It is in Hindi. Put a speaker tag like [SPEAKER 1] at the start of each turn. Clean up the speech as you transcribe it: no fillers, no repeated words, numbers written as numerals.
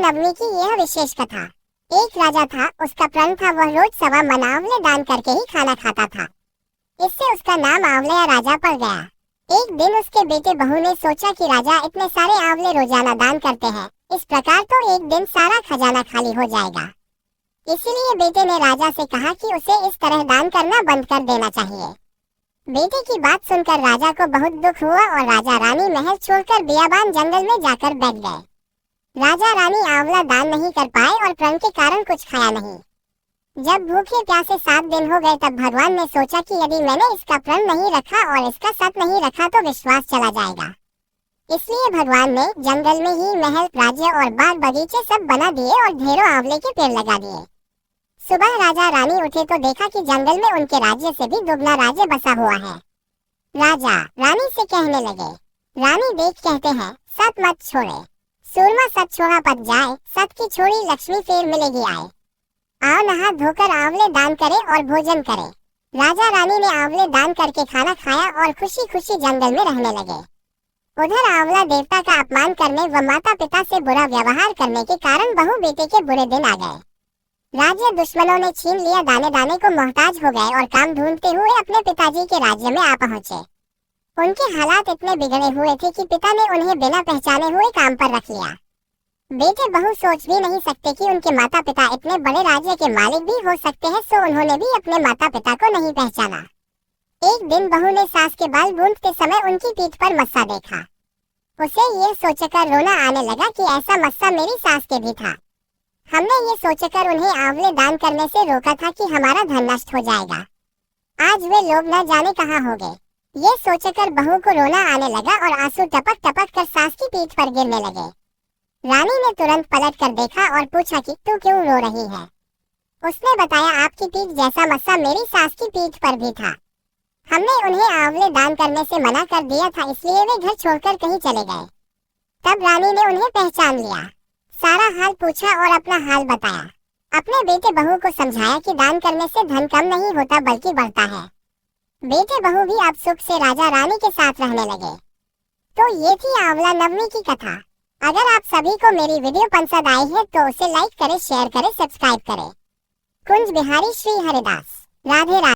[SPEAKER 1] नवमी की यह विशेष कथा। एक राजा था, उसका प्रण था वह रोज 1.25 मन आंवले दान करके ही खाना खाता था। इससे उसका नाम आंवलिया राजा पड़ गया। एक दिन उसके बेटे बहू ने सोचा कि राजा इतने सारे आंवले रोजाना दान करते हैं, इस प्रकार तो एक दिन सारा खजाना खाली हो जाएगा। इसीलिए बेटे ने राजा से कहा कि उसे इस तरह दान करना बंद कर देना चाहिए। बेटे की बात सुनकर राजा को बहुत दुख हुआ और राजा रानी महल छोड़कर बियाबान जंगल में जाकर बैठ गए। राजा रानी आंवला दान नहीं कर पाए और प्रण के कारण कुछ खाया नहीं। जब भूखे प्यासे 7 दिन हो गए तब भगवान ने सोचा कि यदि मैंने इसका प्रण नहीं रखा और इसका सत नहीं रखा तो विश्वास चला जाएगा। इसलिए भगवान ने जंगल में ही महल, राज्य और बाग बगीचे सब बना दिए और ढेरों आंवले के पेड़ लगा दिए। सुबह राजा रानी उठे तो देखा कि जंगल में उनके राज्य से भी दुगना राज्य बसा हुआ है। राजा रानी से कहने लगे, रानी देख कहते हैं सत मत छोड़े, सूरमा सत छोड़ा पत जाए, सत की छोड़ी लक्ष्मी फिर मिलेगी आए। आओ नहा धोकर आंवले दान करे और भोजन करे। राजा रानी ने आंवले दान करके खाना खाया और खुशी खुशी जंगल में रहने लगे। उधर आंवला देवता का अपमान करने व माता पिता से बुरा व्यवहार करने के कारण बहू बेटे के बुरे दिन आ गए। राज्य दुश्मनों ने छीन लिया, दाने दाने को मोहताज हो गए और काम ढूंढते हुए अपने पिताजी के राज्य में आ पहुंचे। उनके हालात इतने बिगड़े हुए थे कि पिता ने उन्हें बिना पहचाने हुए काम पर रख लिया। बेटे बहू सोच भी नहीं सकते कि उनके माता पिता इतने बड़े राज्य के मालिक भी हो सकते हैं, सो उन्होंने भी अपने माता पिता को नहीं पहचाना। एक दिन बहू ने सास के बाल बूंदते समय उनकी पीठ पर मस्सा देखा। उसे ये सोचकर रोना आने लगा कि ऐसा मस्सा मेरी सास के भी था। हमने ये सोचकर उन्हें आंवले दान करने से रोका था कि हमारा धन नष्ट हो जाएगा। आज वे लोग न जाने कहाँ हो गए। ये सोचकर बहू को रोना आने लगा और आंसू टपक टपक कर सास की पीठ पर गिरने लगे। रानी ने तुरंत पलट कर देखा और पूछा कि तू क्यों रो रही है। उसने बताया, आपकी पीठ जैसा मस्सा मेरी सास की पीठ पर भी था। हमने उन्हें आंवले दान करने से मना कर दिया था, इसलिए वे घर छोड़कर कहीं चले गए। तब रानी ने उन्हें पहचान लिया, सारा हाल पूछा और अपना हाल बताया। अपने बेटे बहू को समझाया कि दान करने से धन कम नहीं होता बल्कि बढ़ता है। बेटे बहू भी अब सुख से राजा रानी के साथ रहने लगे। तो ये थी आंवला नवमी की कथा। अगर आप सभी को मेरी वीडियो पसंद आई है तो उसे लाइक करें, शेयर करें, सब्सक्राइब करें। कुंज बिहारी श्री हरिदास। राधे राधे।